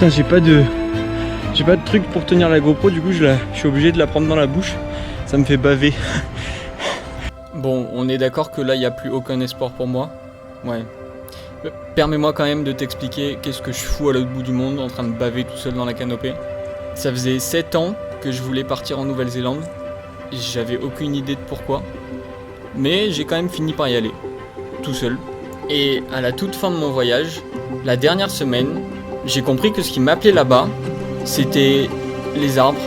Putain, j'ai pas de truc pour tenir la GoPro, du coup je suis obligé de la prendre dans la bouche. Ça me fait baver. Bon, on est d'accord que là, il n'y a plus aucun espoir pour moi. Ouais. Permets-moi quand même de t'expliquer qu'est-ce que je fous à l'autre bout du monde en train de baver tout seul dans la canopée. Ça faisait 7 ans que je voulais partir en Nouvelle-Zélande. J'avais aucune idée de pourquoi. Mais j'ai quand même fini par y aller. Tout seul. Et à la toute fin de mon voyage, la dernière semaine, j'ai compris que ce qui m'appelait là-bas, c'était les arbres.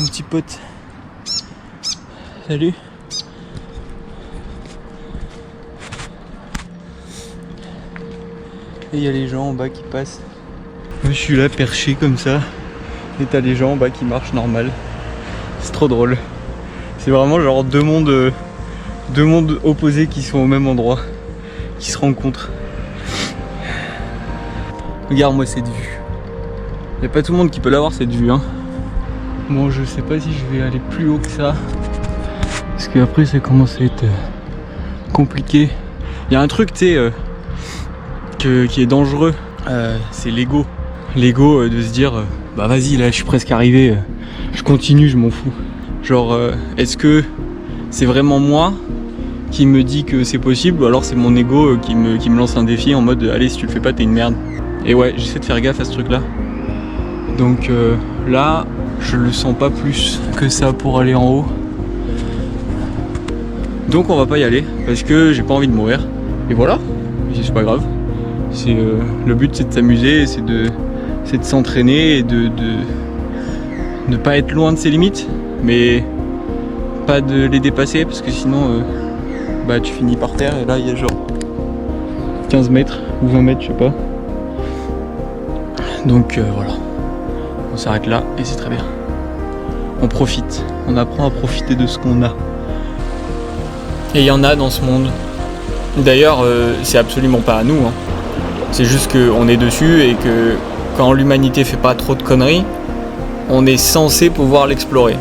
Un petit pote. Salut. Et il y a les gens en bas qui passent. Moi je suis là perché comme ça. Et t'as les gens en bas qui marchent normal. C'est trop drôle. C'est vraiment genre deux mondes opposés qui sont au même endroit. Qui se rencontrent. Regarde-moi cette vue. Y a pas tout le monde qui peut l'avoir cette vue hein. Bon, je sais pas si je vais aller plus haut que ça. Parce que après ça commence à être compliqué. Il y a un truc, tu sais, qui est dangereux. C'est l'ego. L'ego de se dire, bah vas-y, là je suis presque arrivé. Je continue, je m'en fous. Genre, est-ce que c'est vraiment moi qui me dit que c'est possible, ou alors c'est mon ego qui me lance un défi en mode, allez, si tu le fais pas, t'es une merde. Et ouais, j'essaie de faire gaffe à ce truc-là. Donc là, je le sens pas plus que ça pour aller en haut. Donc on va pas y aller parce que j'ai pas envie de mourir. Et voilà, c'est pas grave. C'est le but, c'est de s'amuser, c'est de s'entraîner et de ne pas être loin de ses limites, mais pas de les dépasser parce que sinon bah tu finis par terre et là il y a genre 15 mètres ou 20 mètres, je sais pas. Donc voilà. On s'arrête là et c'est très bien. On profite, on apprend à profiter de ce qu'on a. Et il y en a dans ce monde. D'ailleurs, c'est absolument pas à nous. Hein. C'est juste qu'on est dessus et que quand l'humanité fait pas trop de conneries, on est censé pouvoir l'explorer.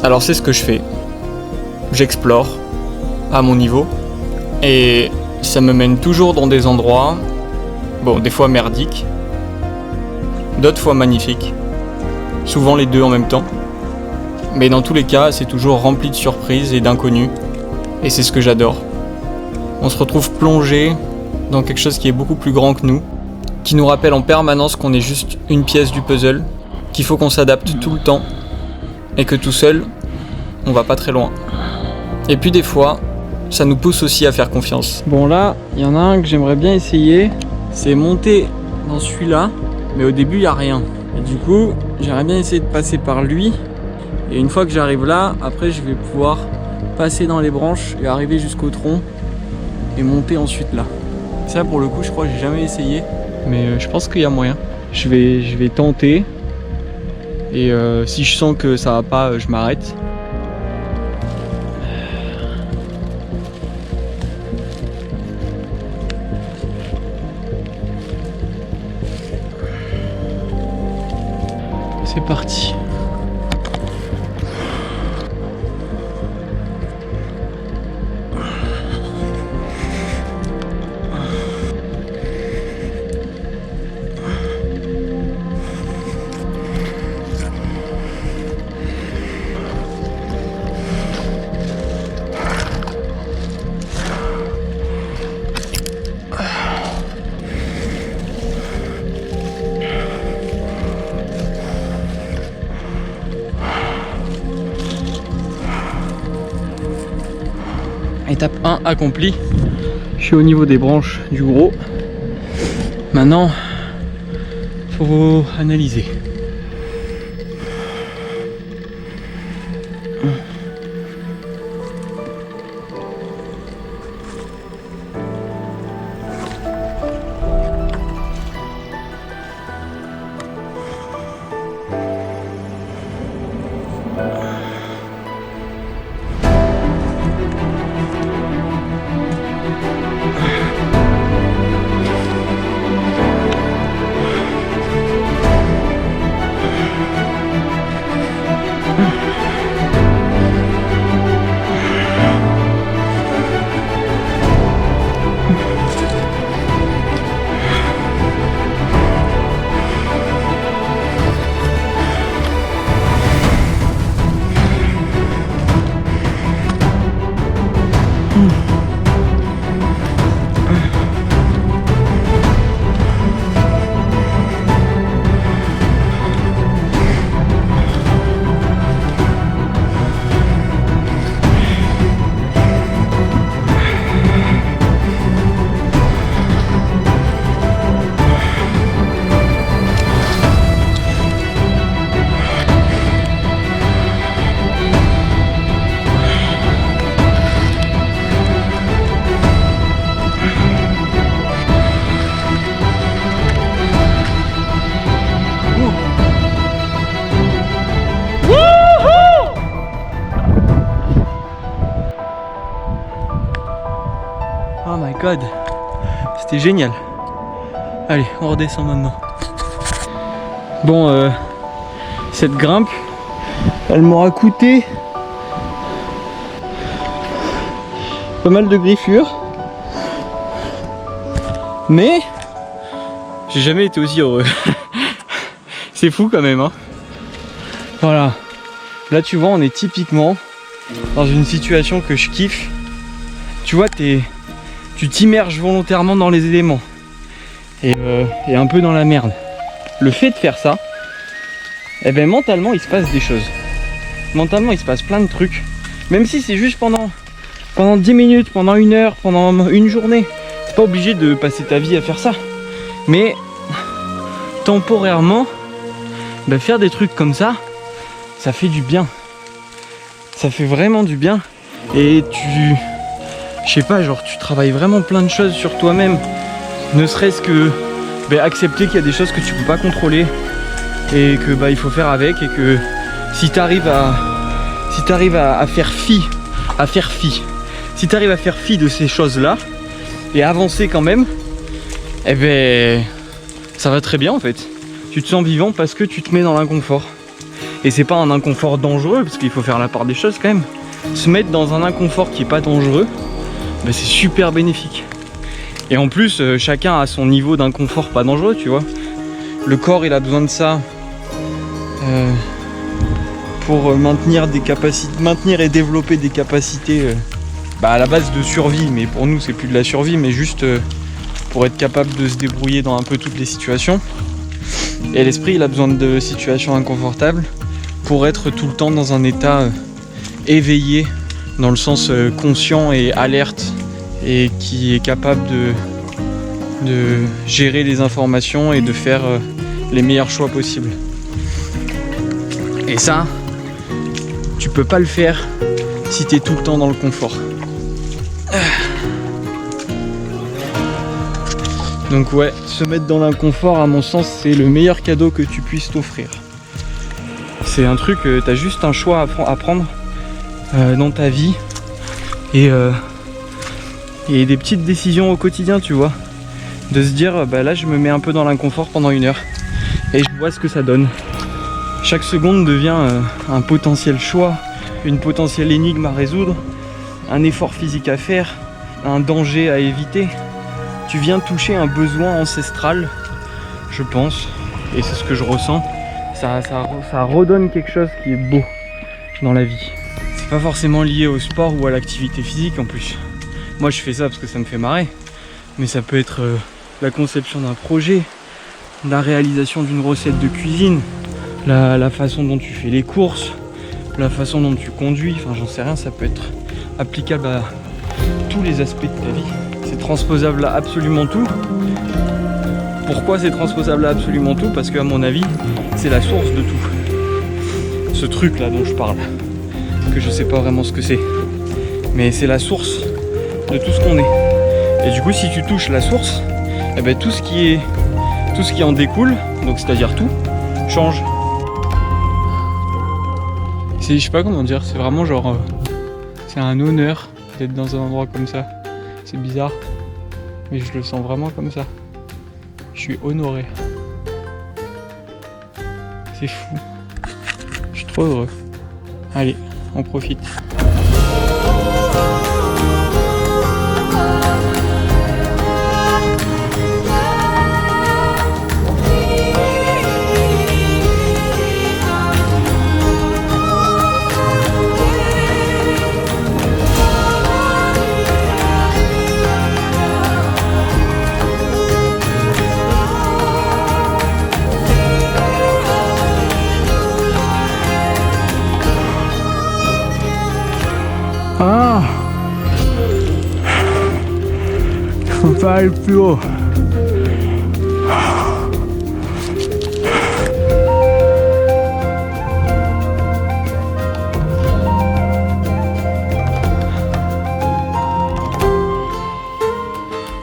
Alors c'est ce que je fais. J'explore à mon niveau et ça me mène toujours dans des endroits, bon, des fois merdiques, d'autres fois magnifiques, souvent les deux en même temps, mais dans tous les cas c'est toujours rempli de surprises et d'inconnus, et c'est ce que j'adore. On se retrouve plongé dans quelque chose qui est beaucoup plus grand que nous, qui nous rappelle en permanence qu'on est juste une pièce du puzzle, qu'il faut qu'on s'adapte tout le temps, et que tout seul, on va pas très loin. Et puis des fois, ça nous pousse aussi à faire confiance. Bon là, il y en a un que j'aimerais bien essayer, c'est monter dans celui-là, mais au début il n'y a rien. Et du coup, j'aimerais bien essayer de passer par lui. Et une fois que j'arrive là, après je vais pouvoir passer dans les branches et arriver jusqu'au tronc et monter ensuite là. Ça pour le coup, je crois que j'ai jamais essayé, mais je pense qu'il y a moyen. Je vais tenter. Et si je sens que ça va pas, je m'arrête. C'est parti. Étape 1 accomplie. Je suis au niveau des branches du gros. Maintenant, faut analyser. Oh my god, c'était génial. Allez, on redescend maintenant. Bon, cette grimpe, elle m'aura coûté pas mal de griffures, mais j'ai jamais été aussi heureux. C'est fou quand même, hein. Voilà, là tu vois, on est typiquement dans une situation que je kiffe. Tu vois, tu t'immerges volontairement dans les éléments et un peu dans la merde. Le fait de faire ça, eh ben mentalement il se passe des choses. Mentalement il se passe plein de trucs. Même si c'est juste pendant 10 minutes, pendant 1 heure, pendant une journée. C'est pas obligé de passer ta vie à faire ça. Mais temporairement, ben, faire des trucs comme ça, ça fait du bien. Ça fait vraiment du bien. Et je sais pas, genre tu travailles vraiment plein de choses sur toi-même. Ne serait-ce que accepter qu'il y a des choses que tu peux pas contrôler et que il faut faire avec, et que si t'arrives à faire fi, si t'arrives à faire fi de ces choses-là et avancer quand même, eh ben ça va très bien en fait. Tu te sens vivant parce que tu te mets dans l'inconfort. Et c'est pas un inconfort dangereux, parce qu'il faut faire la part des choses quand même. Se mettre dans un inconfort qui est pas dangereux, c'est super bénéfique. Et en plus, chacun a son niveau d'inconfort pas dangereux, tu vois. Le corps, il a besoin de ça pour maintenir et développer des capacités à la base de survie. Mais pour nous, c'est plus de la survie, mais juste pour être capable de se débrouiller dans un peu toutes les situations. Et l'esprit, il a besoin de situations inconfortables pour être tout le temps dans un état éveillé, dans le sens conscient et alerte, et qui est capable de gérer les informations et de faire les meilleurs choix possibles. Et ça, tu peux pas le faire si tu es tout le temps dans le confort. Donc ouais, se mettre dans l'inconfort, à mon sens, c'est le meilleur cadeau que tu puisses t'offrir. C'est un truc, t'as juste un choix à prendre dans ta vie et des petites décisions au quotidien, tu vois. De se dire, bah là je me mets un peu dans l'inconfort pendant 1 heure et je vois ce que ça donne. Chaque seconde devient un potentiel choix, une potentielle énigme à résoudre, un effort physique à faire, un danger à éviter. Tu viens toucher un besoin ancestral, je pense, et c'est ce que je ressens. Ça redonne quelque chose qui est beau dans la vie. C'est pas forcément lié au sport ou à l'activité physique en plus. Moi je fais ça parce que ça me fait marrer, mais ça peut être la conception d'un projet, la réalisation d'une recette de cuisine, la façon dont tu fais les courses, la façon dont tu conduis, enfin j'en sais rien, ça peut être applicable à tous les aspects de ta vie. C'est transposable à absolument tout. Pourquoi c'est transposable à absolument tout? Parce qu'à mon avis, c'est la source de tout. Ce truc là dont je parle, que je sais pas vraiment ce que c'est, mais c'est la source de tout ce qu'on est. Et du coup, si tu touches la source, eh ben, tout ce qui en découle, donc c'est-à-dire tout, change. Je sais pas comment dire, c'est vraiment genre, c'est un honneur d'être dans un endroit comme ça. C'est bizarre, mais je le sens vraiment comme ça. Je suis honoré. C'est fou. Je suis trop heureux. Allez, on profite. Ah, faut pas aller plus haut.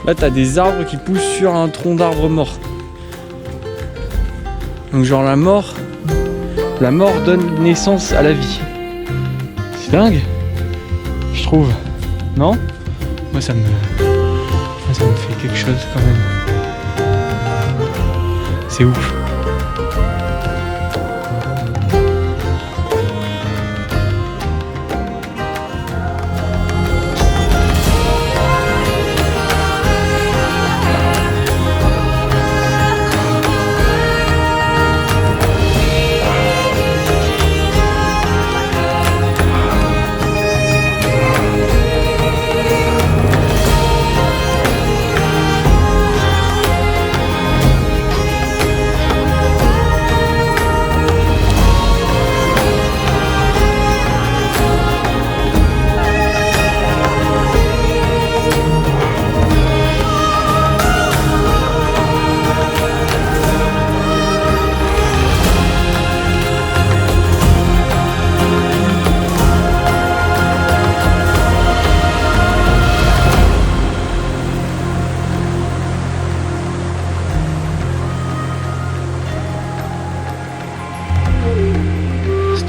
Là, t'as des arbres qui poussent sur un tronc d'arbre mort. Donc genre la mort donne naissance à la vie. C'est dingue, je trouve. Non? Moi ça me fait quelque chose quand même. C'est ouf.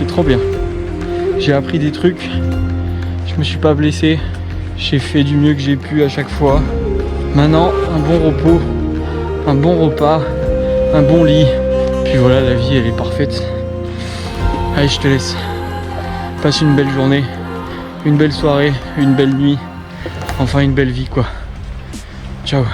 Trop bien. J'ai appris des trucs, je me suis pas blessé, j'ai fait du mieux que j'ai pu à chaque fois. Maintenant, un bon repos, un bon repas, un bon lit, puis voilà, la vie elle est parfaite. Allez, je te laisse. Passe une belle journée, une belle soirée, une belle nuit, enfin une belle vie quoi. Ciao.